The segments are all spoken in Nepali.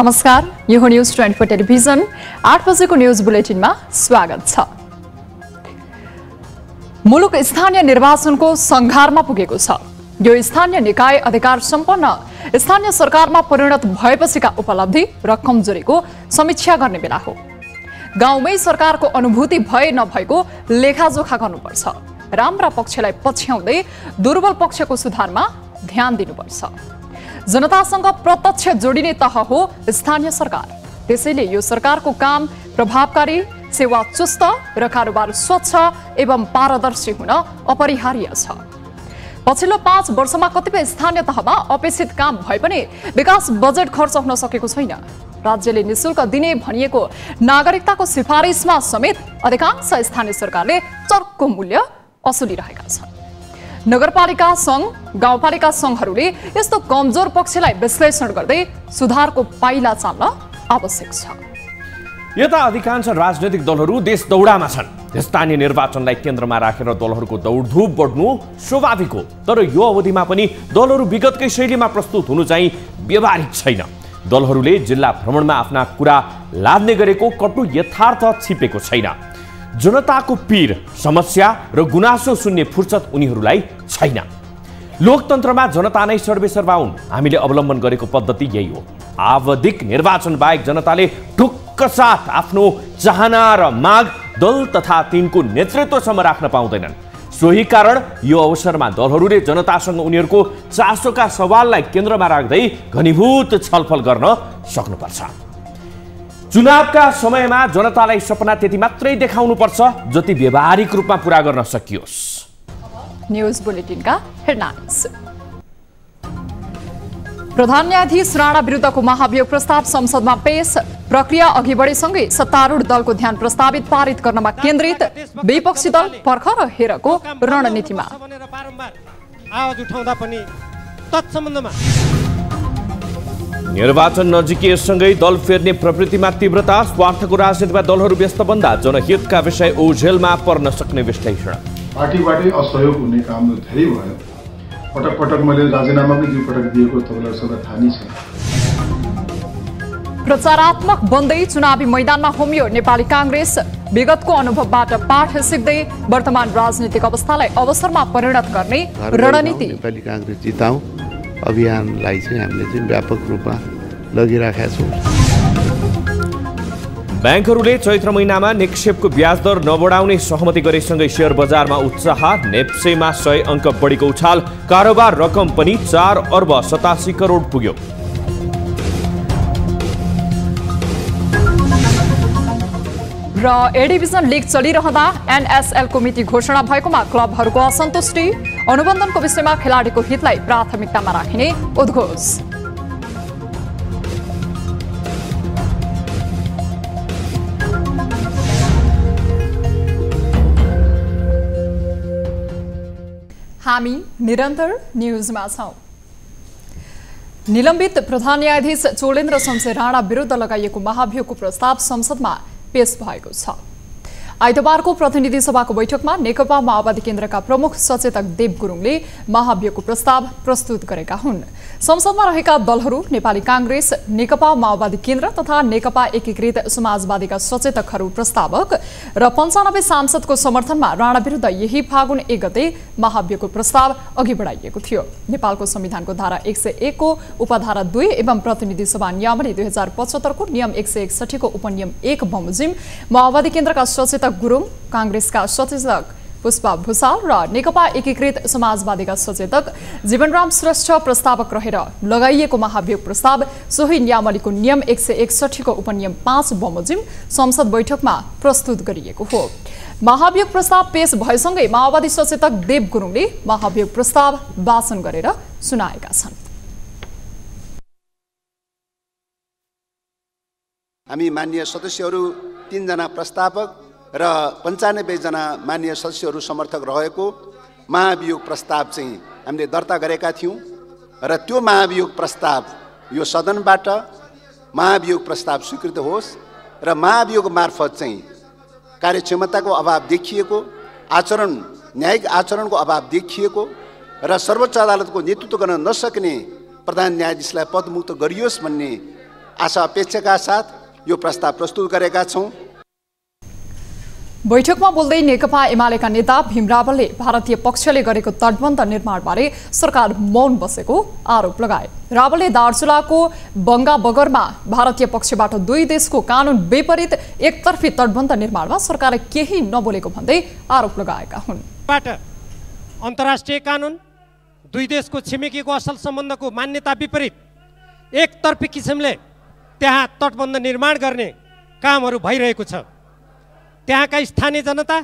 नमस्कार, यो हो न्यूज 24 टेलिभिजन 8 बजेको न्यूज बुलेटिनमा स्वागत छ। मुलुक स्थानीय निर्वाचनको संघारमा पुगेको छ। यो स्थानीय निकाय अधिकार सम्पन्न स्थानीय सरकारमा परिणत भएपछिका उपलब्धि र कमजोरीको समीक्षा गर्ने बेला हो। गाउँमै सरकारको अनुभूति भए नभएको लेखाजोखा गर्नुपर्छ। राम्रा पक्षलाई पछ्याउँदै दुर्बल पक्षको सुधारमा ध्यान दिनुपर्छ। जनतासँग प्रत्यक्ष जोडिने तह हो स्थानीय सरकार। त्यसैले यो सरकारको काम प्रभावकारी, सेवा चुस्त र कारोबार स्वच्छ एवं पारदर्शी हुन अपरिहार्य छ। पछिल्लो 5 वर्षमा कतिपय स्थानीय तहमा अपेक्षित काम भए पनि विकास बजेट खर्च हुन सकेको छैन। राज्यले निशुल्क दिने भनिएको नागरिकताको सिफारिसमा समेत अधिकांश स्थानीय सरकारले चर्को मूल्य असुलिरहेका छन्। नगरपालिका सङ्घ, गाउँपालिका सङ्घहरूले यस्तो कमजोर पक्षलाई विश्लेषण गर्दै सुधारको पाइला चाल्न आवश्यक छ। यता अधिकांश राजनैतिक दलहरू देश दौडामा छन्। स्थानीय निर्वाचनलाई केन्द्रमा राखेर दलहरूको दौडधुप बढ्नु स्वाभाविक हो, तर यो अवधिमा पनि दलहरू विगतकै शैलीमा प्रस्तुत हुनु चाहिँ व्यवहारिक छैन। दलहरूले जिल्ला भ्रमणमा आफ्ना कुरा लाद्ने गरेको कटु यथार्थ छिपेको छैन। जनताको पीर, समस्या र गुनासो सुन्ने फुर्सद उनीहरूलाई छैन। लोकतन्त्रमा जनता नै सर्वेसर्वा हुन्। हामीले अवलम्बन गरेको पद्धति यही हो। आवधिक निर्वाचन बाहेक जनताले ढुक्क साथ आफ्नो चाहना र माग दल तथा तिनको नेतृत्वसम्म राख्न पाउँदैनन्। सोही कारण यो अवसरमा दलहरूले जनतासँग उनीहरूको चासोका सवाललाई केन्द्रमा राख्दै घनीभूत छलफल गर्न सक्नुपर्छ। चुनावका समयमा जनतालाई सपना त्यति मात्रै देखाउनुपर्छ जति व्यवहारिक रूपमा पूरा गर्न सकियोस्। News बुलेटिनका headlines. प्रधान न्यायाधीश राणा विरुद्धको महाभियोग प्रस्ताव संसदमा पेश। प्रक्रिया अघि बढेसँगै सत्तारूढ दलको ध्यान प्रस्तावित पारित गर्नमा केन्द्रित। विपक्षी दल पर्ख र हेरको रणनीतिमा। आवाज उठाउँदा पनि तत्सम्बन्धमा निर्वाचन नजिकिएसँगै दल फेर्ने प्रवृत्तिमा तीव्रता। स्वार्थको राजनीतिमा दलहरू व्यस्त बन्दा जनहितका विषय ओझेलमा पर्न सक्ने विश्लेषण। पार्टीबाटै असहयोग हुने काम धेरै भयो। पटक पटक मैले राजीनामा पनि दुई पटक दिएको तपाईँलाई सबै थाहा नै छ। प्रचारात्मक बन्दै चुनावी मैदानमा होमियो नेपाली काङ्ग्रेस। विगतको अनुभवबाट पाठ सिक्दै वर्तमान राजनीतिक अवस्थालाई अवसरमा परिणत गर्ने रणनीति। नेपाली काङ्ग्रेस जिताऊ अभियानलाई चाहिँ हामीले चाहिँ व्यापक रूपमा लगिराखेका छौँ। ब्याङ्कहरूले चैत्र महिनामा निक्षेपको ब्याज दर नबढाउने सहमति गरेसँगै शेयर बजारमा उत्साह। नेप्सेमा 100 अङ्क बढीको उछाल। कारोबार रकम पनि 4 अर्ब 87 करोड पुग्यो। र ए डिभिजन लिग चलिरहँदा एनएसएलको मिति घोषणा भएकोमा क्लबहरूको असन्तुष्टि। अनुबन्धनको विषयमा खेलाडीको हितलाई प्राथमिकतामा राखिने उद्घोष। हामी निरन्तर न्यूजमा छौं। निलम्बित प्रधान न्यायाधीश चोलेन्द्र शमशेर राणा विरुद्ध लगाइएको महाभियोगको प्रस्ताव संसदमा पेश भएको छ। आइतबारको प्रतिनिधि सभाको बैठकमा नेकपा माओवादी केन्द्रका प्रमुख सचेतक देव गुरुङले महाभियोगको प्रस्ताव प्रस्तुत गरेका हुन्। संसदमा रहेका दलहरू नेपाली काङ्ग्रेस, नेकपा माओवादी केन्द्र तथा नेकपा एकीकृत समाजवादीका सचेतकहरू प्रस्तावक र 95 सांसदको समर्थनमा राणा विरुद्ध यही फागुन 1 गते महाभियोगको प्रस्ताव अघि बढाइएको थियो। नेपालको संविधानको धारा 101 को उपधारा 2 एवं प्रतिनिधि सभा नियमावली 2075 को नियम 161 को उपनियम 1 बमोजिम माओवादी केन्द्रका सचेतक गुरुङ, काङ्ग्रेसका सचेतक पुष्पा भूषाल र नेकपा एकीकृत समाजवादीका सचेतक जीवनराम श्रेष्ठ प्रस्तावक रहेर लगाइएको महाभियोग प्रस्ताव सोही नियमावलीको नियम 161 को उपनियम 5 बमोजिम संसद बैठकमा प्रस्तुत गरिएको हो। महाभियोग प्रस्ताव पेश भएसँगै माओवादी सचेतक देव गुरुङले महाभियोग प्रस्ताव वाचन गरेर सुनाएका छन्। हामी माननीय सदस्यहरू 3 जना प्रस्तावक र 95 जना माननीय सदस्यहरू समर्थक रहेको महाभियोग प्रस्ताव चाहिँ हामीले दर्ता गरेका थियौँ र त्यो महाभियोग प्रस्ताव यो सदनबाट महाभियोग प्रस्ताव स्वीकृत होस् र महाभियोग मार्फत चाहिँ कार्यक्षमताको अभाव देखिएको, न्यायिक आचरणको अभाव देखिएको र सर्वोच्च अदालतको नेतृत्व गर्न नसक्ने प्रधान न्यायाधीशलाई पदमुक्त गरियोस् भन्ने आशा अपेक्षाका साथ यो प्रस्ताव प्रस्तुत गरेका छौँ। बैठकमा बोल्दै नेकपा एमालेका नेता भीम रावलले भारतीय पक्षले गरेको तटबन्ध निर्माणबारे सरकार मौन बसेको आरोप लगाए। रावलले दार्चुलाको बंगा बगरमा भारतीय पक्षबाट दुई देशको कानून विपरीत एकतर्फी तटबन्ध निर्माणमा सरकारले केही नबोलेको भन्दै आरोप लगाएका हुन्। अन्तर्राष्ट्रिय कानून, दुई देशको छिमेकीको असल सम्बन्धको मान्यता विपरीत एकतर्फी किसिमले त्यहाँ तटबन्ध निर्माण गर्ने कामहरू भइरहेको छ। त्यहाँका स्थानीय जनता,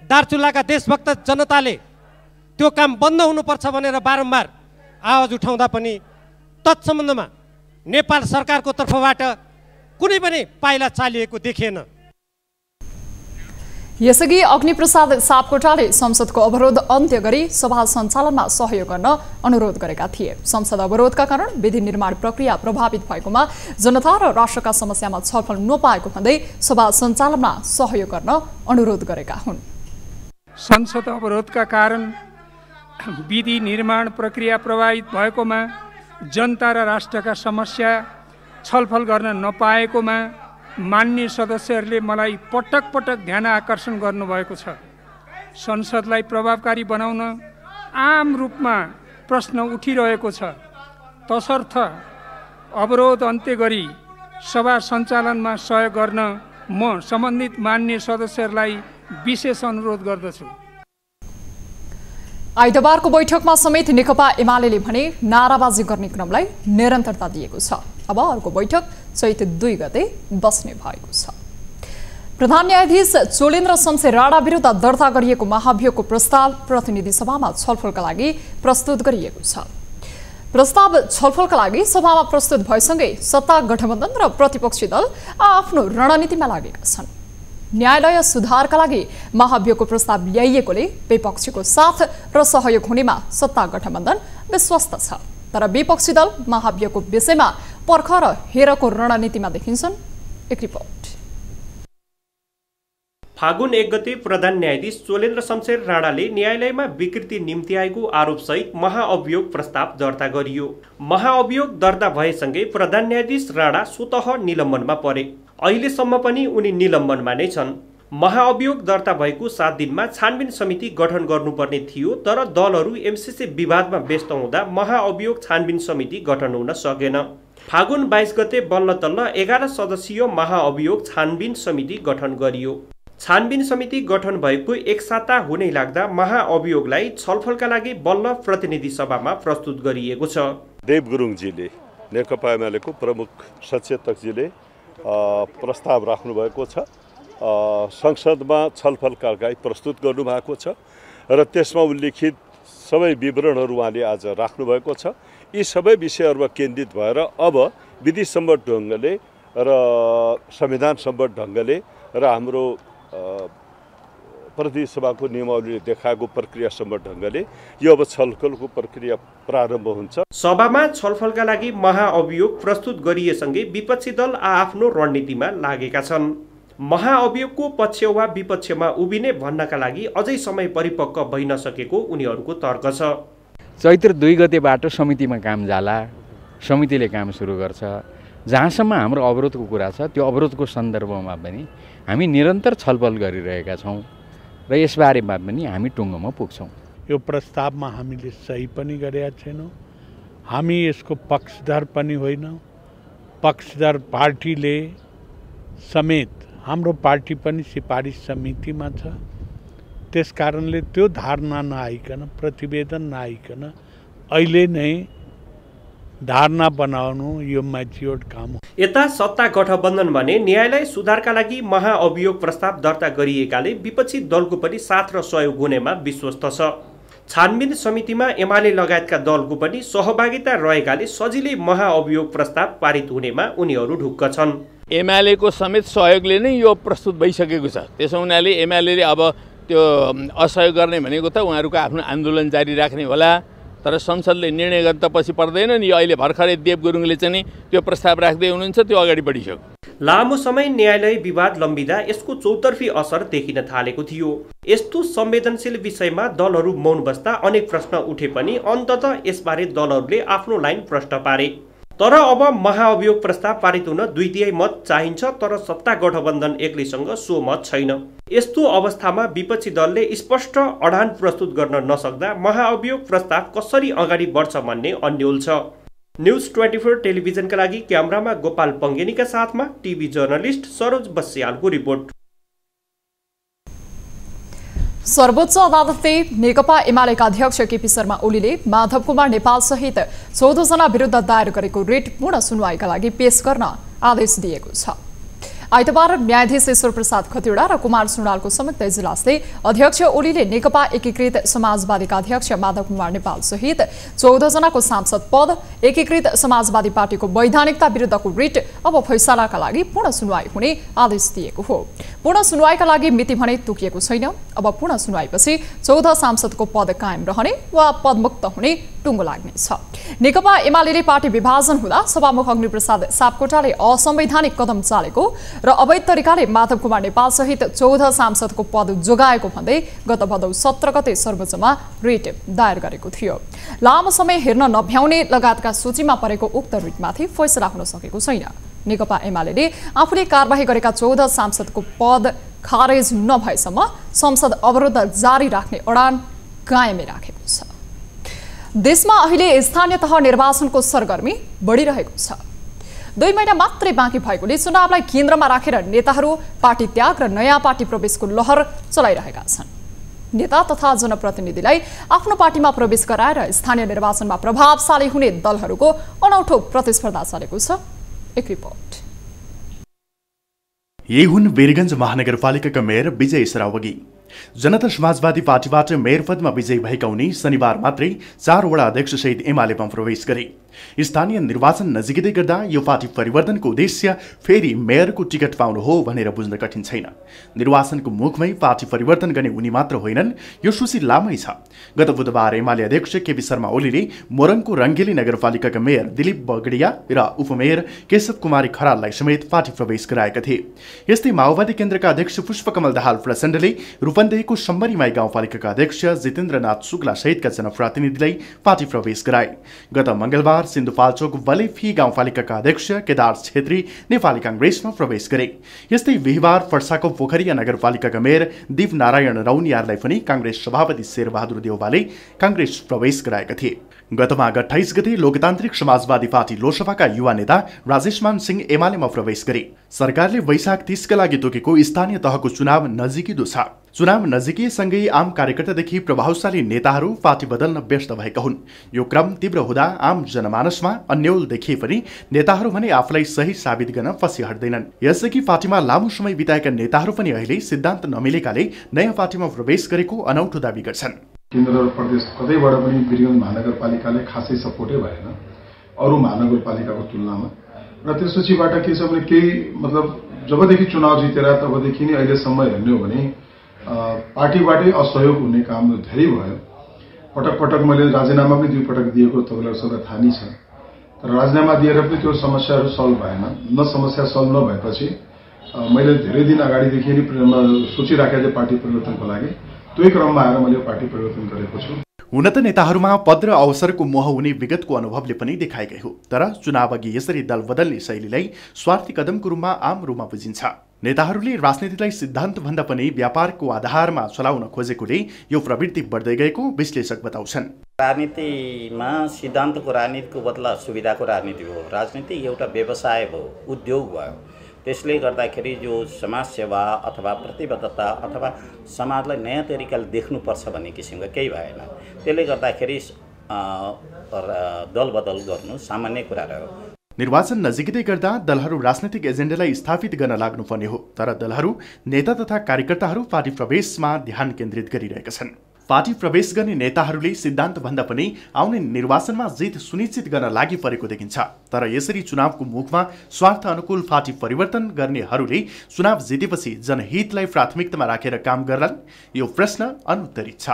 दार्चुलाका देशभक्त जनताले त्यो काम बन्द हुनुपर्छ भनेर बारम्बार आवाज उठाउँदा पनि तत्सम्बन्धमा नेपाल सरकारको तर्फबाट कुनै पनि पाइला चालिएको देखिएन। यसअघि अग्निप्रसाद सापकोटाले संसदको अवरोध अन्त्य गरी सभा सञ्चालनमा सहयोग गर्न अनुरोध गरेका थिए। संसद अवरोधका कारण विधि निर्माण प्रक्रिया प्रभावित भएकोमा जनता र राष्ट्रका समस्यामा छलफल नपाएको भन्दै सभा सञ्चालनमा सहयोग गर्न अनुरोध गरेका हुन्। संसद अवरोधका कारण विधि निर्माण प्रक्रिया प्रभावित भएकोमा जनता र राष्ट्रका समस्या छलफल गर्न नपाएकोमा माननीय सदस्यहरूले मलाई पटक पटक ध्यान आकर्षण गर्नुभएको छ। संसदलाई प्रभावकारी बनाउन आम रूपमा प्रश्न उठिरहेको छ। तसर्थ अवरोध अन्त्य गरी सभा सञ्चालनमा सहयोग गर्न म सम्बन्धित माननीय सदस्यहरूलाई विशेष अनुरोध गर्दछु। आइतबारको बैठकमा समेत नेकपा एमालेले भने नाराबाजी गर्ने क्रमलाई निरन्तरता दिएको छ। अब अर्को बैठक चैत 2 गते बस्ने भएको छ। प्रधान न्यायाधीश चोलेन्द्र शमशेर राणा विरुद्ध दर्ता गरिएको महाभियोगको प्रस्ताव प्रतिनिधि सभामा छलफलका लागि प्रस्तुत गरिएको छ। प्रस्ताव छलफलका लागि सभामा प्रस्तुत भएसँगै सत्ता गठबन्धन र प्रतिपक्षी दल आफ्नो रणनीतिमा लागेका छन्। न्यायालय सुधारका लागि महाभियोगको प्रस्ताव ल्याइएकोले विपक्षीको साथ र सहयोग हुनेमा सत्ता गठबन्धन विश्वस्त छ। तर विपक्षी दल महाभियोगको विषयमा पर्ख र हेरको रणनीतिमा देखिन्छन्। एक रिपोर्ट। फागुन 1 गते प्रधान न्यायाधीश चोलेन्द्र शमशेर राणाले न्यायालयमा विकृति निम्ति आएको आरोपसहित महाअभियोग प्रस्ताव दर्ता गरियो। महाअभियोग दर्ता भएसँगै प्रधान न्यायाधीश राणा स्वतः निलम्बनमा परे। अहिलेसम्म पनि उनी निलम्बनमा नै छन्। महाअभियोग दर्ता भएको 7 दिनमा छानबिन समिति गठन गर्नुपर्ने थियो, तर दलहरू एमसीसी विवादमा व्यस्त हुँदा महाअभियोग छानबिन समिति गठन हुन सकेन। फागुन 22 गते बल्ल तल्ल 11 सदस्यीय महाअभियोग छानबिन समिति गठन गरियो। छानबिन समिति गठन भएको 1 साता हुनै लाग्दा महाअभियोगलाई छलफलका लागि बल्ल प्रतिनिधि सभामा प्रस्तुत गरिएको छ। देव गुरुङजीले, नेकपा एमालेको प्रमुख सचेतकजीले प्रस्ताव राख्नु भएको छ। संसदमा छलफलका लागि प्रस्तुत गर्नुभएको छ र त्यसमा उल्लेखित सबै विवरणहरू उहाँले आज राख्नुभएको छ। यी सबै विषयहरूमा केन्द्रित भएर अब विधिसम्मत ढङ्गले र संविधानसम्मत ढङ्गले र हाम्रो प्रतिनिधि सभाको नियमावलीले देखाएको प्रक्रियासम्मत ढङ्गले यो अब छलफलको प्रक्रिया प्रारम्भ हुन्छ। सभामा छलफलका लागि महाअभियोग प्रस्तुत गरिएसँगै विपक्षी दल आफ्नो रणनीतिमा लागेका छन्। महाअभियोगको पक्ष वा विपक्षमा उभिने भन्नका लागि अझै समय परिपक्व भइ नसकेको उनीहरूको तर्क छ। चैत्र 2 गतेबाट समितिमा काम जाला, समितिले काम सुरु गर्छ। जहाँसम्म हाम्रो अवरोधको कुरा छ त्यो अवरोधको सन्दर्भमा पनि हामी निरन्तर छलफल गरिरहेका छौँ र यसबारेमा पनि हामी टुङ्गोमा पुग्छौँ। यो प्रस्तावमा हामीले सही पनि गरेका छैनौँ। हामी यसको पक्षधर पनि होइनौँ। पक्षधर पार्टीले समेत हाम्रो पार्टी पनि सिफारिस समितिमा छ। त्यस कारणले त्यो धारणा नआइकन, प्रतिवेदन नआइकन अहिले नै धारणा बनाउनु यो म्याच्योर्ड काम हो। यता सत्ता गठबन्धन भने न्यायालय सुधारका लागि महाअभियोग प्रस्ताव दर्ता गरिएकाले विपक्षी दलको पनि साथ र सहयोग हुनेमा विश्वस्त छ। छानबिन समितिमा एमाले लगायतका दलको पनि सहभागिता रहेकाले सजिलै महाअभियोग प्रस्ताव पारित हुनेमा उनीहरू ढुक्क छन्। एमालेको समेत सहयोगले नै यो प्रस्तुत भइसकेको छ। त्यसो हुनाले एमाले अब त्यो असहयोग गर्ने भनेको त उहाँहरूको आफ्नो आन्दोलन जारी राख्ने होला, तर संसदले निर्णय गर्न त पछि पर्दैन नि। अहिले भर्खरै देव गुरुङले चाहिँ त्यो प्रस्ताव राख्दै हुनुहुन्छ, त्यो अगाडि बढिसक्यो। लामो समय न्यायालय विवाद लम्बिँदा यसको चौतर्फी असर देखिन थालेको थियो। यस्तो संवेदनशील विषयमा दलहरू मौन बस्दा अनेक प्रश्न उठे पनि अन्ततः यसबारे दलहरूले आफ्नो लाइन प्रष्ट पारे। तर अब महाअभियोग प्रस्ताव पारित हुन 2/3 मत चाहिन्छ, तर सत्ता गठबन्धन एक्लैसँग सो मत छैन। यस्तो अवस्थामा विपक्षी दलले स्पष्ट अडान प्रस्तुत गर्न नसक्दा महाअभियोग प्रस्ताव कसरी अगाडि बढ्छ भन्ने अन्यल छ। न्युज 24 टेलिभिजनका लागि क्यामेरामा गोपाल पङ्गेनीका साथमा टिभी जर्नलिस्ट सरोज बस्यालको रिपोर्ट। सर्वोच्च अदालतले नेकपा एमालेका अध्यक्ष केपी शर्मा ओलीले माधव कुमार नेपाल सहित 14 जना विरुद्ध दायर गरेको रिट पूर्ण सुनवाईका लागि पेश गर्न आदेश दिएको छ। आइतबार न्यायाधीश ईश्वर प्रसाद खतिवडा र कुमार सुनालको संयुक्त इजलासले अध्यक्ष ओलीले नेकपा एकीकृत समाजवादीका अध्यक्ष माधव कुमार नेपाल सहित 14 जनाको सांसद पद, एकीकृत समाजवादी पार्टीको वैधानिकता विरुद्धको रिट अब फैसलाका लागि पूर्ण सुनवाई हुने आदेश दिएको हो। पूर्ण सुनवाईका लागि मिति भने तोकिएको छैन। अब पूर्ण सुनवाईपछि 14 सांसदको पद कायम रहने वा पदमुक्त हुने टुङ्गो लाग्नेछ। नेकपा एमाले पार्टी विभाजन हुँदा सभामुख अग्निप्रसाद सापकोटाले असंवैधानिक कदम चालेको र अवैध तरिकाले माधव कुमार नेपाल सहित 14 सांसदको पद जोगाएको भन्दै गत भदौ 17 गते सर्वोच्चमा रिट दायर गरेको थियो। लामो समय हेर्न नभ्याउने लगायतका सूचीमा परेको उक्त रिटमाथि फैसला हुन सकेको छैन। नेकपा एमाले आफूले कारबाही गरेका 14 सांसदको पद खारेज नभएसम्म संसद अवरोध जारी राख्ने अडान कायमै राखेको छ। देशमा अहिले स्थानीय तह निर्वाचनको सरगर्मी बढिरहेको छ। 2 महिना मात्रै बाँकी भएकोले चुनावलाई केन्द्रमा राखेर नेताहरू पार्टी त्याग र नयाँ पार्टी प्रवेशको लहर चलाइरहेका छन्। नेता तथा जनप्रतिनिधिलाई आफ्नो पार्टीमा प्रवेश गराएर स्थानीय निर्वाचनमा प्रभावशाली हुने दलहरूको अनौठो प्रतिस्पर्धा चलेको छ। एक रिपोर्ट। यही हुन् वीरगञ्ज महानगरपालिकाका मेयर विजय सरावगी। जनता समाजवादी पार्टीबाट मेयर पदमा विजयी भएका उनी शनिबार मात्रै 4 वडा अध्यक्षसहित एमालेमा प्रवेश गरे। स्थानीय निर्वाचन नजिकै गर्दा यो पार्टी परिवर्तनको उद्देश्य फेरि मेयरको टिकट पाउनु हो भनेर बुझ्न कठिन छैन। निर्वाचनको मुखमै पार्टी परिवर्तन गर्ने उनी मात्र होइनन्, यो सूची लामै छ। गत बुधबार एमाले अध्यक्ष केपी शर्मा ओलीले मोरङको रङ्गेली नगरपालिकाका मेयर दिलीप बगडिया र उपमेयर केशव कुमारी खराललाई समेत पार्टी प्रवेश गराएका थिए। यस्तै माओवादी केन्द्रका अध्यक्ष पुष्पकमल दाहाल प्रचण्डले रूपन्देहीको सम्मरीमाई गाउँपालिकाका अध्यक्ष जितेन्द्रनाथ शुक्ला सहितका जनप्रतिनिधिलाई पार्टी प्रवेश गराए। गत मंगलबार सिन्धुपाल्चोक बलेफी गाउँपालिकाका अध्यक्ष केदार छेत्री नेपाली कांग्रेसमा प्रवेश गरे। यस्तै बिहिबार पर्साको पोखरिया नगरपालिकाका मेयर दीप नारायण रौनियारलाई पनि कांग्रेस सभापति शेरबहादुर देउवाले कांग्रेस प्रवेश गराएका थिए। गत माघ 28 गते लोकतान्त्रिक समाजवादी पार्टी लोसपाका युवा नेता राजेशमान सिंह एमालेमा प्रवेश गरे। सरकारले वैशाख 30 का लागि तोकेको स्थानीय तहको चुनाव नजिकिँदो छ। चुनाव नजिकिएसँगै आम कार्यकर्तादेखि प्रभावशाली नेताहरू पार्टी बदल्न व्यस्त भएका हुन्। यो क्रम तीव्र हुँदा आम जनमानसमा अन्यल देखिए पनि नेताहरू भने आफूलाई सही साबित गर्न पछि हट्दैनन्। यसअघि पार्टीमा लामो समय बिताएका नेताहरू पनि अहिले सिद्धान्त नमिलेकाले नयाँ पार्टीमा प्रवेश गरेको अनौठो दावी गर्छन्। केन्द्र र प्रदेश कतैबाट पनि वीरगञ्ज महानगरपालिकाले खासै सपोर्टै भएन अरू महानगरपालिकाको तुलनामा, र त्यसपछिबाट के छ भने केही मतलब जबदेखि चुनाव जितेर तबदेखि नै अहिलेसम्म हेर्ने हो भने पार्टीबाटै असहयोग हुने काम धेरै भयो। पटक पटक मैले राजीनामा पनि 2 पटक दिएको तपाईँलाई सबै थाहा नै छ, तर राजीनामा दिएर पनि त्यो समस्याहरू सल्भ भएन। समस्या सल्भ नभएपछि मैले धेरै दिन अगाडिदेखि नै सोचिराखेको थिएँ पार्टी परिवर्तनको लागि। त्यही क्रममा आएर मैले पार्टी परिवर्तन गरेको छु। हुन त नेताहरूमा पद र अवसरको मोह हुने विगतको अनुभवले पनि देखाएकै हो, तर चुनाव अघि यसरी दल बदल्ने शैलीलाई स्वार्थी कदमको रूपमा आम रूपमा बुझिन्छ। नेताहरूले राजनीतिलाई सिद्धान्त भन्दा पनि व्यापारको आधारमा चलाउन खोजेकोले यो प्रवृत्ति बढ्दै गएको विश्लेषक बताउँछन्। राजनीतिमा सिद्धान्तको राजनीतिको बदला सुविधाको राजनीति हो। राजनीति एउटा व्यवसाय भयो, उद्योग भयो। त्यसले गर्दाखेरि जो समाज सेवा अथवा प्रतिबद्धता अथवा समाजलाई नयाँ तरिकाले देख्नुपर्छ भन्ने किसिमको केही भएन। त्यसले गर्दाखेरि दल बदल गर्नु सामान्य कुरा रह्यो। निर्वाचन नजिकै गर्दा दलहरू राजनैतिक एजेन्डालाई स्थापित गर्न लाग्नुपर्ने हो, तर दलहरू नेता तथा कार्यकर्ताहरू पार्टी प्रवेशमा ध्यान केन्द्रित गरिरहेका छन्। पार्टी प्रवेश गर्ने नेताहरूले सिद्धान्त भन्दा पनि आउने निर्वाचनमा जित सुनिश्चित गर्न लागि परेको देखिन्छ। तर यसरी चुनावको मुखमा स्वार्थ अनुकूल पार्टी परिवर्तन गर्नेहरूले चुनाव जितेपछि जनहितलाई प्राथमिकतामा राखेर काम गर्लान्, यो प्रश्न अनुत्तरित छ।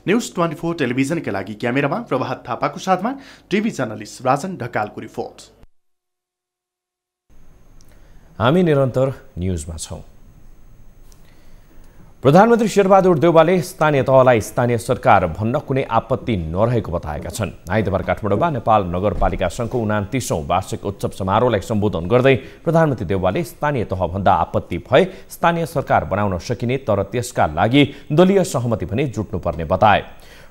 न्युज 24 टेलिभिजनका लागि क्यामेरामा प्रभात थापाको साथमा टिभी जर्नलिस्ट राजन ढकालको रिपोर्ट। हामी निरन्तर न्युजमा छौं। प्रधानमन्त्री शेरबहादुर देउवाले स्थानीय तहलाई स्थानीय सरकार भन्न कुनै आपत्ति नरहेको बताएका छन्। आइतबार काठमाडौँमा नेपाल नगरपालिका सङ्घको 29औं वार्षिक उत्सव समारोहलाई सम्बोधन गर्दै प्रधानमन्त्री देउवाले स्थानीय तहभन्दा आपत्ति भए स्थानीय सरकार बनाउन सकिने, तर त्यसका लागि दलीय सहमति पनि जुट्नुपर्ने बताए।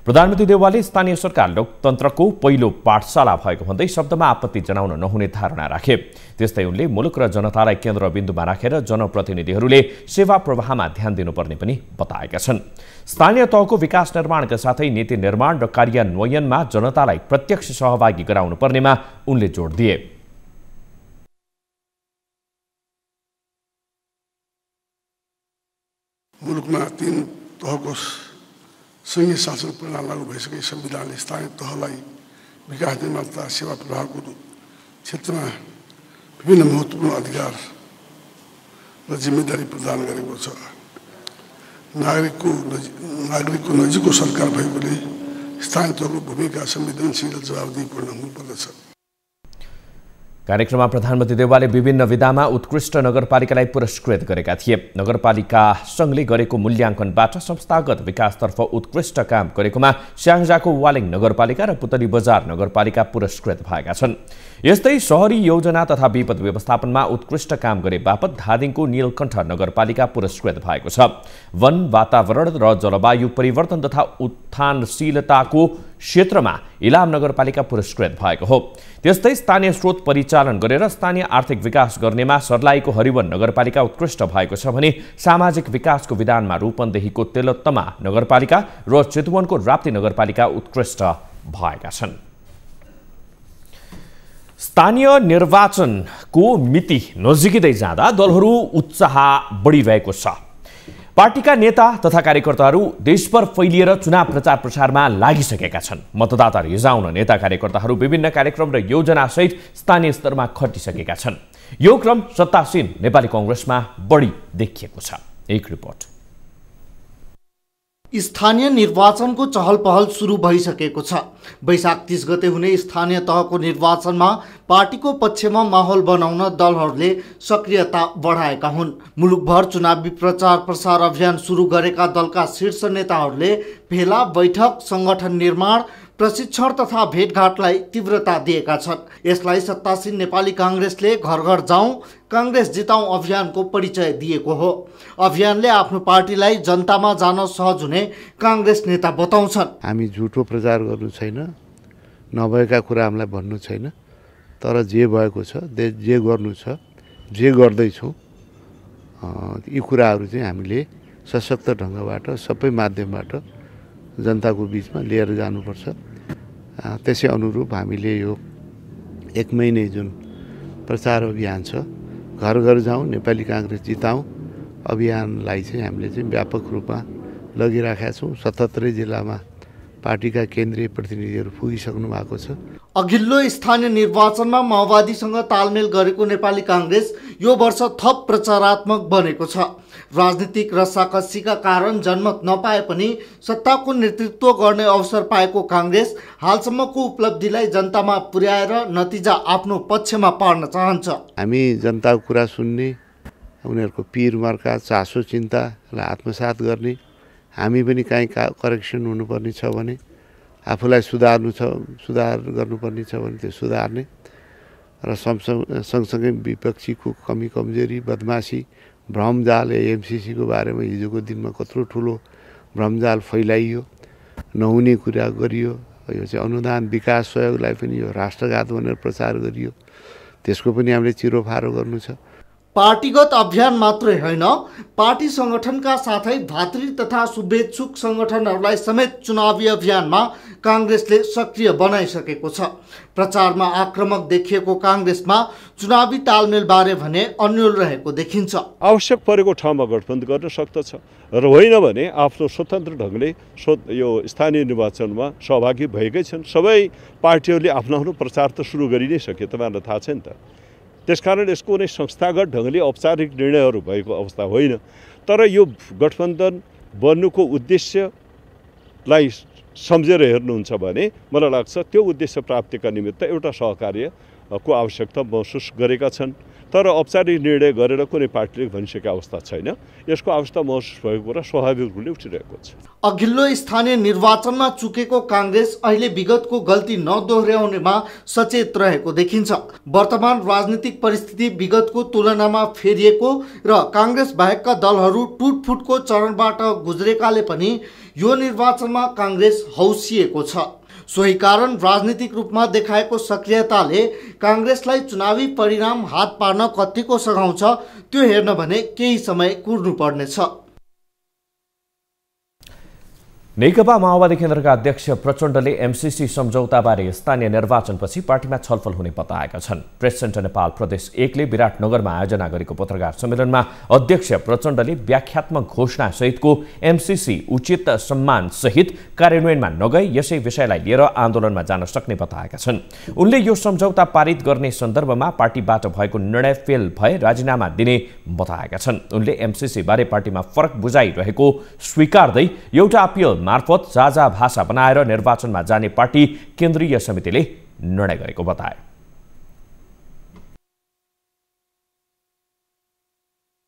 प्रधानमन्त्री देउवाले स्थानीय सरकार लोकतन्त्रको पहिलो पाठशाला भएको भन्दै शब्दमा आपत्ति जनाउन नहुने धारणा राखे। त्यस्तै उनले मुलुक र जनतालाई केन्द्रबिन्दुमा राखेर जनप्रतिनिधिहरूले सेवा प्रवाहमा ध्यान दिनुपर्ने पनि बताएका छन्। स्थानीय तहको विकास निर्माणका साथै नीति निर्माण र कार्यान्वयनमा जनतालाई प्रत्यक्ष सहभागी गराउनु पर्नेमा उनले जोड दिए। मुलुकमा 3 तहको संघीय शासन प्रणाली लागू भइसके संविधानले स्थानीय तहलाई विकास निर्माण तथा सेवा प्रवाहको क्षेत्रमा विभिन्न महत्त्वपूर्ण अधिकार र जिम्मेदारी प्रदान गरेको छ। नागरिकको नजिकको सरकार भएकोले स्थानीय तहको भूमिका संवेदनशील र जवाबदेहीपूर्ण हुनुपर्दछ। कार्यक्रममा प्रधानमन्त्री देउवाले विभिन्न विधामा उत्कृष्ट नगरपालिकालाई पुरस्कृत गरेका थिए। नगरपालिका सङ्घले गरेको मूल्याङ्कनबाट संस्थागत विकासतर्फ उत्कृष्ट काम गरेकोमा स्याङ्जाको वालिङ नगरपालिका र पुतली बजार नगरपालिका पुरस्कृत भएका छन्। यस्तै शहरी योजना तथा विपद व्यवस्थापनमा उत्कृष्ट काम गरे बापत धादिङको नीलकण्ठ नगरपालिका पुरस्कृत भएको छ। वन, वातावरण र जलवायु परिवर्तन तथा उत्थानशीलताको क्षेत्रमा इलाम नगरपालिका पुरस्कृत भएको हो। त्यस्तै स्थानीय स्रोत परिचालन गरेर स्थानीय आर्थिक विकास गर्नेमा सर्लाहीको हरिवन नगरपालिका उत्कृष्ट भएको छ भने सामाजिक विकासको विधानमा रूपन्देहीको तेलोत्तमा नगरपालिका र चितवनको राप्ती नगरपालिका उत्कृष्ट भएका छन्। स्थानीय निर्वाचनको मिति नजिकै जाँदा दलहरू उत्साह बढिरहेको छ। पार्टीका नेता तथा कार्यकर्ताहरू देशभर फैलिएर चुनाव प्रचार प्रसारमा लागिसकेका छन्। मतदाता रिझाउन नेता कार्यकर्ताहरू विभिन्न कार्यक्रम र योजनासहित स्थानीय स्तरमा खटिसकेका छन्। यो क्रम सत्तासीन नेपाली कांग्रेसमा बढी देखिएको छ। एक रिपोर्ट। स्थानीय निर्वाचनको चहल पहल सुरु भइसकेको छ। वैशाख 30 गते हुने स्थानीय तहको निर्वाचनमा पार्टीको पक्षमा माहौल बनाउन दलहरूले सक्रियता बढाएका हुन्। मुलुकभर चुनावी प्रचार प्रसार अभियान सुरु गरेका दलका शीर्ष नेताहरूले भेला, बैठक, संगठन निर्माण, प्रशिक्षण तथा भेटघाटलाई तीव्रता दिएका छन्। यसलाई सत्तासीन नेपाली कांग्रेसले घर घर जाउँ कांग्रेस जिताउँ अभियानको परिचय दिएको हो। अभियानले आफ्नो पार्टीलाई जनतामा जान सहज हुने कांग्रेस नेता बताउँछन्। हामी झुटो प्रचार गर्नु छैन, नभएका कुरा हामीलाई भन्नु छैन, तर जे भएको छ, जे गर्नु छ, जे गर्दैछौँ यी कुराहरू चाहिँ हामीले सशक्त ढङ्गबाट सबै माध्यमबाट जनताको बीचमा लिएर जानुपर्छ। त्यसै अनुरूप हामीले यो 1 महिने जुन प्रचार अभियान छ, घर घर जाउँ नेपाली कांग्रेस जिताउँ अभियानलाई चाहिँ हामीले चाहिँ व्यापक रूपमा लगिराखेका छौँ। 77 जिल्लामा पार्टीका केन्द्रीय प्रतिनिधिहरू पुगिसक्नु भएको छ। अघिल्लो स्थानीय निर्वाचनमा माओवादीसँग तालमेल गरेको नेपाली कांग्रेस यो वर्ष थप प्रचारात्मक बनेको छ। राजनीतिक रस्साकसीका कारण जनमत नपाए पनि सत्ताको नेतृत्व गर्ने अवसर पाएको कांग्रेस हालसम्मको उपलब्धिलाई जनतामा पुर्याएर नतिजा आफ्नो पक्षमा पार्न चाहन्छ। हामी जनताको कुरा सुन्ने, उनीहरूको पीर मर्का, चासो, चिन्तालाई आत्मसात गर्ने, हामी पनि काहीँ करेक्सन हुनुपर्ने छ भने आफूलाई सुधार गर्नुपर्ने छ भने त्यो सुधार्ने र सँगसँगै विपक्षीको कमी कमजोरी, बदमासी, भ्रमजाल एमसीसीको बारेमा हिजोको दिनमा कत्रो ठुलो भ्रमजाल फैलाइयो, नहुने कुरा गरियो। यो चाहिँ अनुदान विकास सहयोगलाई पनि यो राष्ट्रघात भनेर प्रचार गरियो, त्यसको पनि हामीले चिरोफारो गर्नु छ। पार्टीगत अभियान मात्रै होइन, पार्टी संगठनका साथै भातृ तथा शुभेच्छुक संगठनहरूलाई समेत चुनावी अभियानमा कांग्रेसले सक्रिय बनाइसकेको छ। प्रचारमा आक्रमक देखिएको कांग्रेसमा चुनावी तालमेल बारे भने अन्यल रहेको देखिन्छ। आवश्यक परेको ठाउँमा गठबन्धन गर्न सक्दछ र होइन भने आफ्नो स्वतन्त्र ढङ्गले यो स्थानीय निर्वाचनमा सहभागी भएकै छन्। सबै पार्टीहरूले आफ्नो प्रचार त सुरु गरि नै सके, तपाईँहरूलाई थाहा छ नि त। त्यसकारण यसको कुनै संस्थागत ढङ्गले औपचारिक निर्णयहरू भएको अवस्था होइन। तर यो गठबन्धन बन्नुको उद्देश्यलाई सम्झेर हेर्नुहुन्छ भने मलाई लाग्छ त्यो उद्देश्य प्राप्तिका निमित्त एउटा सहकार्य को आवश्यकता महसुस गरेका छन्। तर औपचारिक निर्णय गरेर कुनै पार्टीले भनिसकेको अवस्था छैन। यसको अवस्था महसुस भएको कुरा स्वाभाविक रूपले उठिरहेको छ। अघिल्लो स्थानीय निर्वाचनमा चुकेको कांग्रेस अहिले विगतको गल्ती नदोहोर्याउनेमा सचेत रहेको देखिन्छ। वर्तमान राजनीतिक परिस्थिति विगतको तुलनामा फेरिएको र कांग्रेस बाहेकका दलहरू टुटफुटको चरणबाट गुज्रेकाले पनि यो निर्वाचनमा कांग्रेस हौसिएको छ। सोही कारण राजनीतिक रूपमा देखाएको सक्रियताले कांग्रेसलाई चुनावी परिणाम हात पार्न कतिको सघाउँछ त्यो हेर्न भने केही समय कुर्नु पर्नेछ। नेकपा माओवादी केन्द्रका अध्यक्ष प्रचण्डले एमसीसी सम्झौताबारे स्थानीय निर्वाचनपछि पार्टीमा छलफल हुने बताएका छन्। प्रेस सेन्टर नेपाल प्रदेश 1 ले विराटनगरमा आयोजना गरेको पत्रकार सम्मेलनमा अध्यक्ष प्रचण्डले व्याख्यात्मक घोषणा सहितको एमसीसी उचित सम्मान सहित कार्यान्वयनमा नगई यसै विषयलाई लिएर आन्दोलनमा जान सक्ने बताएका छन्। उनले यो सम्झौता पारित गर्ने सन्दर्भमा पार्टीबाट भएको निर्णय फेल भए राजीनामा दिने बताएका छन्। उनले एमसीसी बारे पार्टीमा फरक बुझाइरहेको स्वीकार्दै एउटा अपिल मार्फत साझा भाषा बनाएर निर्वाचनमा जाने पार्टी केन्द्रीय समितिले निर्णय गरेको बताए।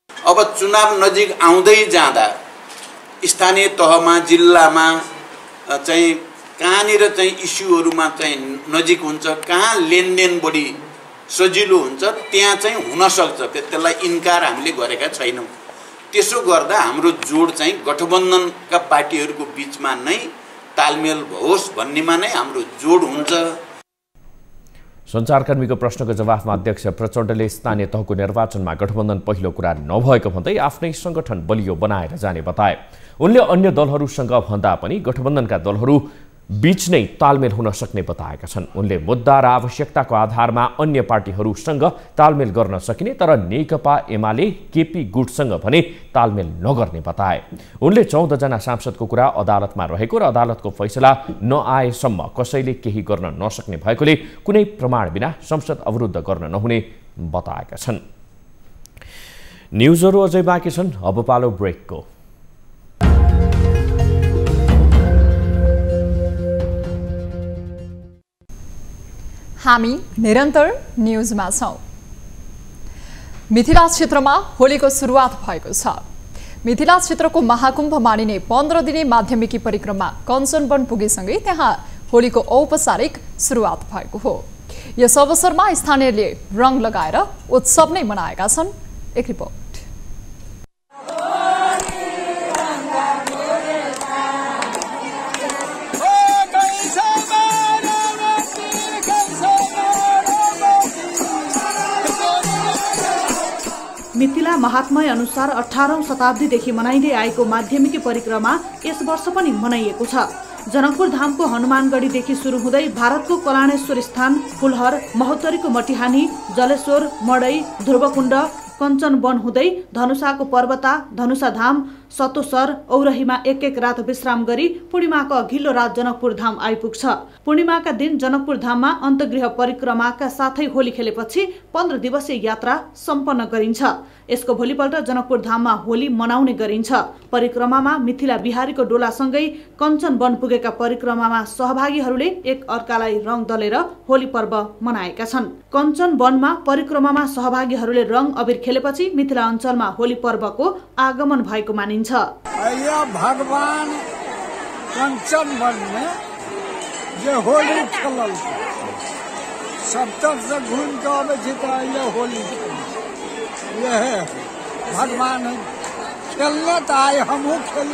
अब चुनाव नजिक आउँदै जाँदा स्थानीय तहमा जिल्लामा चाहिँ कहाँनिर चाहिँ इस्युहरूमा चाहिँ नजिक हुन्छ, कहाँ लेनदेन बढी सजिलो हुन्छ त्यहाँ चाहिँ हुन सक्छ। त्यसलाई इन्कार हामीले गरेका छैनौँ। त्यसो गर्दा हाम्रो जोड चाहिँ गठबन्धनका पार्टीहरूको बीचमा नै तालमेल होस् भन्नेमा नै हाम्रो जोड हुन्छ। सञ्चारकर्मीको प्रश्नको जवाफमा अध्यक्ष प्रचण्डले स्थानीय तहको निर्वाचनमा गठबन्धन पहिलो कुरा नभएको भन्दै आफ्नै संगठन बलियो बनाएर जाने बताए। उनले अन्य दलहरूसँग भन्दा पनि गठबन्धनका दलहरू बीच नै तालमेल हुन सक्ने बताएका छन्। उनले मुद्दा र आवश्यकताको आधारमा अन्य पार्टीहरूसँग तालमेल गर्न सकिने तर नेकपा एमाले केपी गुटसँग भने तालमेल नगर्ने बताए। उनले 14 जना सांसदको कुरा अदालतमा रहेको र अदालतको फैसला नआएसम्म कसैले केही गर्न नसक्ने भएकोले कुनै प्रमाण बिना संसद अवरुद्ध गर्न नहुने बताएका छन्। न्युजहरू अझै बाँकी छन्, अब पालो ब्रेकको। हामी निरन्तर न्युजमा छौं। मिथिला क्षेत्रमा होलीको सुरुवात भएको छ। मिथिला क्षेत्रको महाकुम्भ मानिने 15 दिने माध्यमिकी परिक्रमा कञ्चनवन पुगेसँगै त्यहाँ होलीको औपचारिक सुरुवात भएको हो। यस अवसरमा स्थानीयले रङ लगाएर उत्सव नै मनाएका छन्। एक रिपोर्ट। मिथिला महात्म्य अनुसार 18औं शताब्दीदेखि मनाइँदै आएको माध्यमिकी परिक्रमा यस वर्ष पनि मनाइएको छ। जनकपुर धामको हनुमानगढीदेखि सुरु हुँदै भारतको कलाणेश्वर स्थान, फुलहर, महोत्तरीको मटिहानी, जलेश्वर, मडै, ध्रुवकुण्ड, कञ्चनवन हुँदै धनुषाको पर्वता, धनुषाधाम, सतोसर, औरहीमा एक रात विश्राम गरी पूर्णिमाको अघिल्लो रात जनकपुर धाम आइपुग्छ। पूर्णिमाका दिन जनकपुर धाममा अन्तगृह परिक्रमाका साथै होली खेलेपछि 15 दिवसीय यात्रा सम्पन्न गरिन्छ। यसको भोलिपल्ट जनकपुर धाममा होली मनाउने गरिन्छ। परिक्रमामा मिथिला बिहारीको डोलासँगै कञ्चनवन पुगेका परिक्रमामा सहभागीहरूले एक अर्कालाई रङ दलेर होली पर्व मनाएका छन्। कञ्चनवनमा परिक्रमामा सहभागीहरूले रङ अबिर खेलेपछि मिथिला अञ्चलमा होली पर्वको आगमन भएको मानिन्छ। भगवान कञ्चनवन में जे होली खेलल सब तक से घूम के आवे ये होली ये है भगवान खेलने तो आए हमहू खेल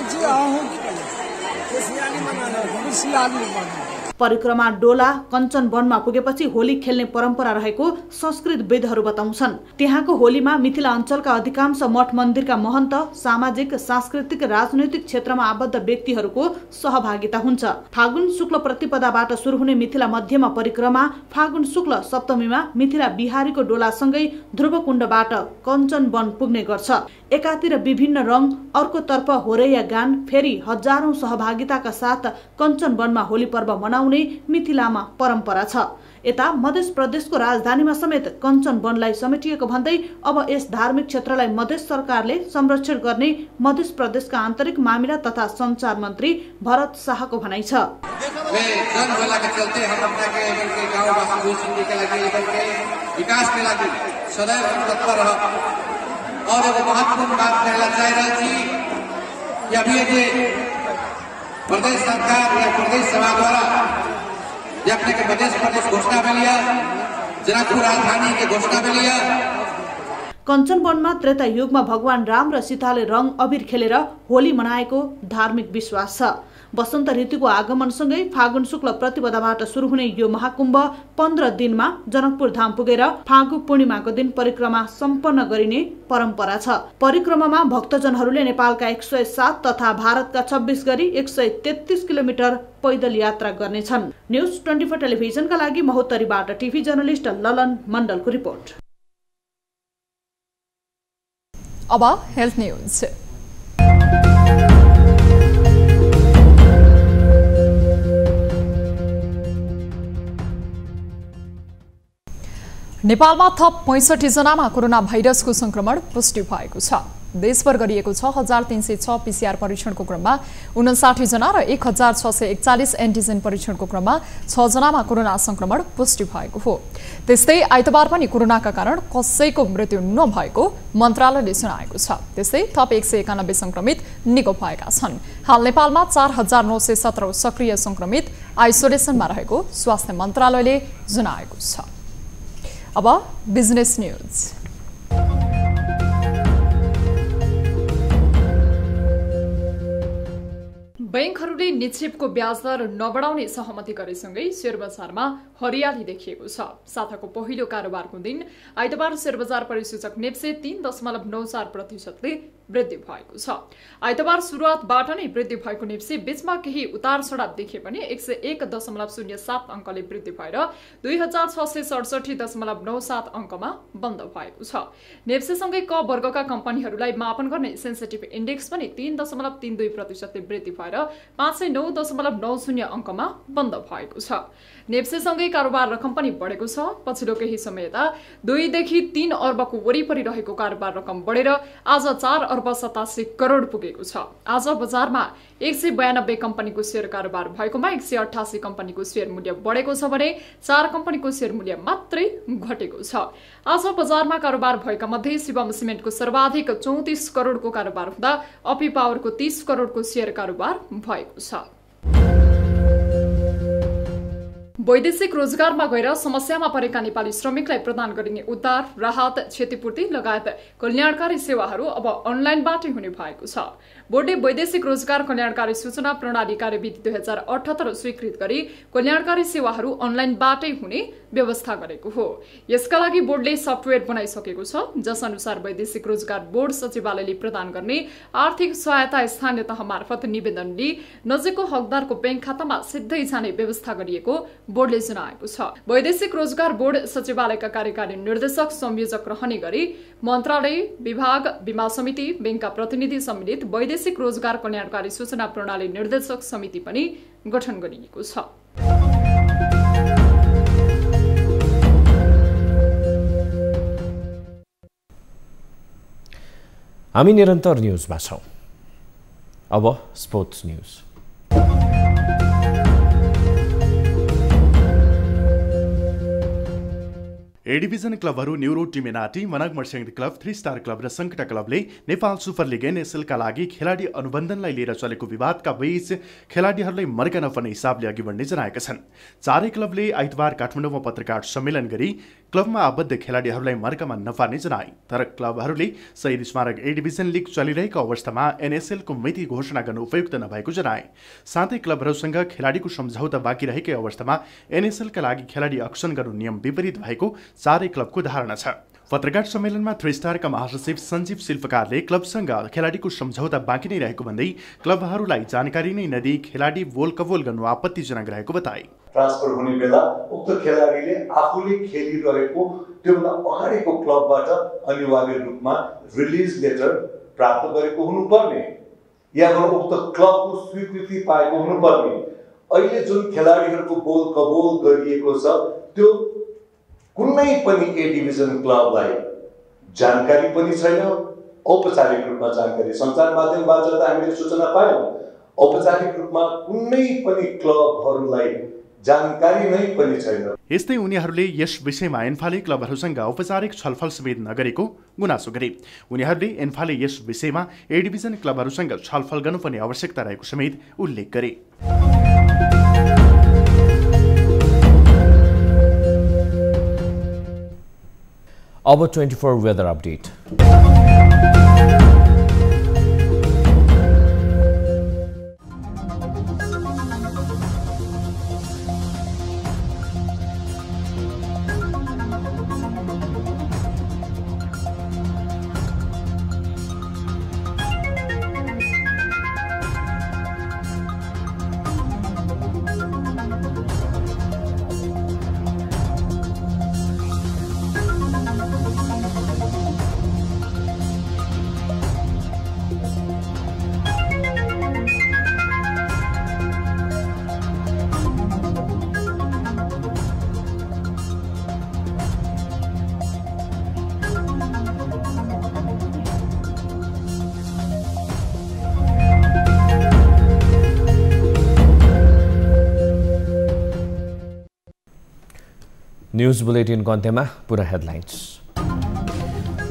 परिक्रमा डोला कञ्चनवनमा पुगेपछि होली खेल्ने परम्परा रहेको संस्कृत वेदहरू बताउँछन्। त्यहाँको होलीमा मिथिला अञ्चलका अधिकांश मठ मन्दिरका महन्त, सामाजिक, सांस्कृतिक, राजनैतिक क्षेत्रमा आबद्ध व्यक्तिहरूको सहभागिता हुन्छ। फागुन शुक्ल प्रतिपदाबाट सुरु हुने मिथिला मध्यमा परिक्रमा फागुन शुक्ल सप्तमीमा मिथिला बिहारीको डोलासँगै ध्रुवकुण्डबाट कञ्चनवन पुग्ने गर्छ। एकातिर विभिन्न रङ, अर्कोतर्फ होरैया गान, फेरि हजारौं सहभागिताका साथ कञ्चनवनमा होली पर्व मनाउने मनाउने मिथिलामा परम्परा छ। यता मध्य प्रदेशको राजधानीमा समेत कञ्चन वनलाई समेटिएको भन्दै अब यस धार्मिक क्षेत्रलाई मध्य सरकारले संरक्षण गर्ने मध्य प्रदेशका आन्तरिक मामिला तथा संचार मन्त्री भरत शाहको भनाइ छ। विकास के लागि सदैव तत्पर रह और एगो महत्वपूर्ण बात कहला चाह रहा थी कि अभी ये प्रदेश सरकार या प्रदेश सभा द्वारा ये अपने के प्रदेश घोषणा में लिया, जनकपुर राजधानी के घोषणा में लिया। कञ्चन वनमा त्रेता युगमा भगवान राम र सीताले रङ अबिर खेलेर होली मनाएको धार्मिक विश्वास छ। वसन्त ऋतुको आगमनसँगै फागुन शुक्ल प्रतिपदाबाट सुरु हुने यो महाकुम्भ 15 दिनमा जनकपुर धाम पुगेर फागु पूर्णिमाको दिन परिक्रमा सम्पन्न गरिने परम्परा छ। परिक्रमामा भक्तजनहरूले नेपालका 107 तथा भारतका 26 गरी 133 किलोमिटर पैदल यात्रा गर्नेछन्। न्यूज 24 टेलिभिजनका लागि महोत्तरीबाट टिभी जर्नलिस्ट ललन मण्डलको रिपोर्ट। अब हेल्थ न्यूज। नेपालमा थप 65 जनामा कोरोना भाइरसको संक्रमण पुष्टि भएको छ। देशभर गरिएको 6306 पीसीआर परीक्षणको क्रममा 59 जना र 1641 एन्टिजेन परीक्षणको क्रममा 6 जनामा कोरोना संक्रमण पुष्टि भएको हो। त्यस्तै आइतबार पनि कोरोनाका कारण कसैको मृत्यु नभएको मन्त्रालयले जनाएको छ। त्यस्तै थप 191 संक्रमित निको भएका छन्। हाल नेपालमा 4917 सक्रिय संक्रमित आइसोलेसनमा रहेको स्वास्थ्य मन्त्रालयले जनाएको छ। अब बिजनेस न्यूज। बैंकहरूले निक्षेपको ब्याज दर नबढाउने सहमति गरेसँगै शेयर बजारमा हरियाली देखिएको छ। साताको पहिलो कारोबारको दिन आइतबार शेयर बजार परिसूचक नेप्से 3.94% वृद्धि भएको छ। आइतबार सुरुवातबाट नै वृद्धि भएको नेप्से बीचमा केही उतार चढाव देखिए पनि 101.07 अङ्कले वृद्धि भएर 2667.97 अङ्कमा बन्द भएको छ। नेप्सेसँगै क वर्गका कम्पनीहरूलाई मापन गर्ने सेन्सिटिभ इन्डेक्स पनि 3.32% वृद्धि भएर 509.90 अङ्कमा बन्द भएको छ। नेप्सेसँगै कारोबार रकम पनि बढेको छ। पछिल्लो केही समयता 2 देखि 3 अर्बको वरिपरि रहेको कारोबार रकम बढेर आज 4 अर्ब 87 करोड पुगेको छ। आज बजारमा 192 कम्पनीको शेयर कारोबार भएकोमा 188 कम्पनीको शेयर मूल्य बढेको छ भने 4 कम्पनीको शेयर मूल्य मात्रै घटेको छ। आज बजारमा कारोबार भएका मध्ये शिवम सिमेन्टको सर्वाधिक 34 करोडको कारोबार हुँदा अपी पावरको 30 करोडको शेयर कारोबार भएको छ। वैदेशिक रोजगारमा गएर समस्यामा परेका नेपाली श्रमिकलाई प्रदान गरिने उद्धार, राहत, क्षतिपूर्ति लगायत कल्याणकारी सेवाहरू अब अनलाइनबाटै हुने भएको छ। बोर्डले वैदेशिक रोजगार कल्याणकारी सूचना प्रणाली कार्यविधि 2078 स्वीकृत गरी कल्याणकारी सेवाहरू अनलाइनबाटै हुने व्यवस्था गरेको हो। यसका लागि बोर्डले सफ्टवेयर बनाइसकेको छ, जस अनुसार वैदेशिक रोजगार बोर्ड सचिवालयले प्रदान गर्ने आर्थिक सहायता स्थानीय तह मार्फत निवेदन लिई नजिकको हकदारको बैंक खातामा सिधै जाने व्यवस्था गरिएको बोर्डले जनाएको छ। वैदेशिक रोजगार बोर्ड सचिवालयका कार्यकारी निर्देशक संयोजक रहने गरी मन्त्रालय, विभाग, बीमा समिति, बैंकका प्रतिनिधि सम्मिलित वैदेशिक रोजगार कल्याणकारी सूचना प्रणाली निर्देशक समिति पनि गठन गरिएको छ। हामी निरन्तर न्यूजमा छौं। अब स्पोर्ट्स न्यूज। ए डिभिजन क्लबहरू न्युरो टिमेनाटी, मनाग मर्स्याङ क्लब, 3 स्टार क्लब र सङ्कटा क्लबले नेपाल सुपर लिग एनएसएलका लागि खेलाडी अनुबन्धनलाई लिएर चलेको विवादका बीच खेलाडीहरूलाई मर्का नपर्ने हिसाबले अघि बढ्ने जनाएका छन्। चारै क्लबले आइतबार काठमाडौँमा पत्रकार सम्मेलन गरी क्लबमा आबद्ध खेलाडीहरूलाई मर्कामा नपार्ने जनाए। तर क्लबहरूले शहीद स्मारक ए डिभिजन लिग चलिरहेको अवस्थामा एनएसएलको मिति घोषणा गर्नु उपयुक्त नभएको जनाए। साथै क्लबहरूसँग खेलाडीको सम्झौता बाँकी रहेकै अवस्थामा एनएसएलका लागि खेलाडी अक्सन गर्नु नियम विपरीत भएको चारै क्लबको धारणा छ। पत्रकार सम्मेलनमा 3 स्टारका महासचिव सञ्जीव शिल्पकारले क्लबसँग खेलाडीको सम्झौता बाँकी नै रहेको भन्दै क्लबहरूलाई जानकारी नै नदिई खेलाडी बोल कबोल गर्नु आपत्तिजनक रहेको बताए। ट्रान्सफर हुने बेला उक्त खेलाडीले आफूले खेलिरहेको त्योभन्दा अगाडिको क्लबबाट अनिवार्य रूपमा रिलिज लेटर प्राप्त गरेको हुनुपर्ने या उक्त क्लबको स्वीकृति पाएको हुनुपर्ने। अहिले जुन खेलाडीहरूको बोल कबोल गरिएको छ त्यो कुनै पनि ए डिभिजन क्लबलाई जानकारी पनि छैन। औपचारिक रूपमा जानकारी सञ्चार माध्यमबाट त हामीले सूचना पायौँ, औपचारिक रूपमा कुनै पनि क्लबहरूलाई जानकारी नै पनि छैन। यस्तै उनीहरूले यस विषयमा एन्फाले क्लबहरूसँग औपचारिक छलफल समेत नगरेको गुनासो गरे। उनीहरूले एन्फाले यस विषयमा ए डिभिजन क्लबहरूसँग छलफल गर्नुपर्ने आवश्यकता रहेको समेत उल्लेख गरे। अब 24 वेदर अपडेट। न्यूज बुलेटिनको अन्त्यमा पुरा हेडलाइन्स।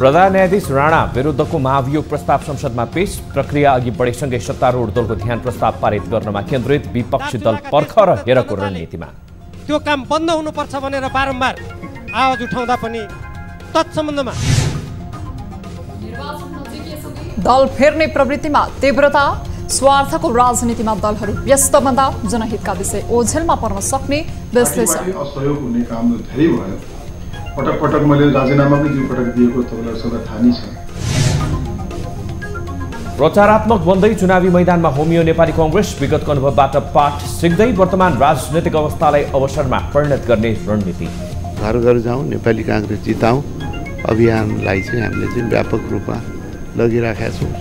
प्रधान न्यायाधीश राणा विरुद्धको महाभियोग प्रस्ताव संसदमा पेश। प्रक्रिया अघि बढेसँगै सत्तारूढ दलको ध्यान प्रस्ताव पारित गर्नमा केन्द्रित विपक्षी दल पर्ख र हेरको रणनीतिमा। त्यो काम बन्द हुनुपर्छ भनेर बारम्बार आवाज उठाउँदा पनि तत्सम्बन्धमा दल फेर्ने प्रवृत्तिमा तीव्रता। स्वार्थको राजनीतिमा दलहरू व्यस्त बन्दा जनहितका विषय ओझेलमा पर्न सक्ने विश्लेषण। असहयोग हुने काम धेरै भयो। पटक पटक मैले राजीनामा पनि दुई पटक दिएको तपाईँलाई सबै थाहा नै छ। प्रचारात्मक बन्दै चुनावी मैदानमा होमियो नेपाली कांग्रेस। विगतको अनुभवबाट पाठ सिक्दै वर्तमान राजनैतिक अवस्थालाई अवसरमा परिणत गर्ने रणनीति। घर घर जाउँ, नेपाली कांग्रेस जिताउँ अभियानलाई चाहिँ हामीले चाहिँ व्यापक रूपमा लगिराखेका छौँ।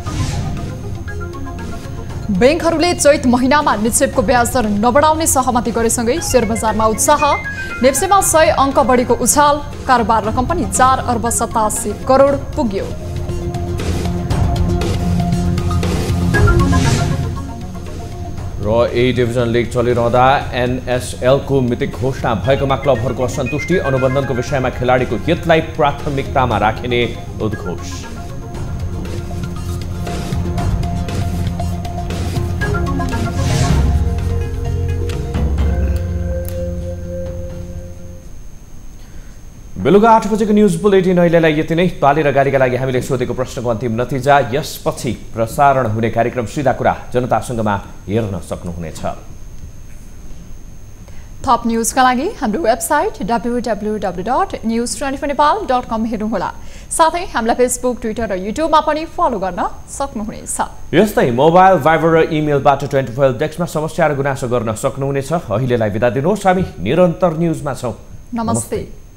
बैंकहरूले चैत महिनामा निक्षेपको ब्याज दर नबढाउने सहमति गरेसँगै शेयर बजारमा उत्साह। नेप्सेमा 100 अङ्क बढीको उछाल। कारोबार रकम पनि 4 अर्ब 87 करोड पुग्यो। र ए डिभिजन लिग चलिरहँदा एनएसएलको मितिक घोषणा भएकोमा क्लबहरूको असन्तुष्टि। अनुबन्धनको विषयमा खेलाडीको हितलाई प्राथमिकतामा राखिने उद्घोष। बेलुका 8 बजेको न्यूज बुलेटिन अहिलेलाई यति नै। बाली र गालीका लागि हामीले सोधेको प्रश्नको अन्तिम नतिजा। यसपछि प्रसारण हुने कार्यक्रम सीधा कुरा जनतासँगमा हेर्न सक्नुहुनेछ। थप न्यूजका लागि हाम्रो वेबसाइट www.news24nepal.com हेर्नुहोला। साथै हामीलाई फेसबुक, ट्विटर र युट्युबमा पनि फलो गर्न सक्नुहुनेछ। यस्तै मोबाइल, भाइबर र इमेलबाट 24 डेस्कमा समस्या र गुनासो गर्न सक्नुहुनेछ। अहिलेलाई बिदा दिनुहोस्। हामी निरन्तर न्यूजमा छौँ। नमस्ते।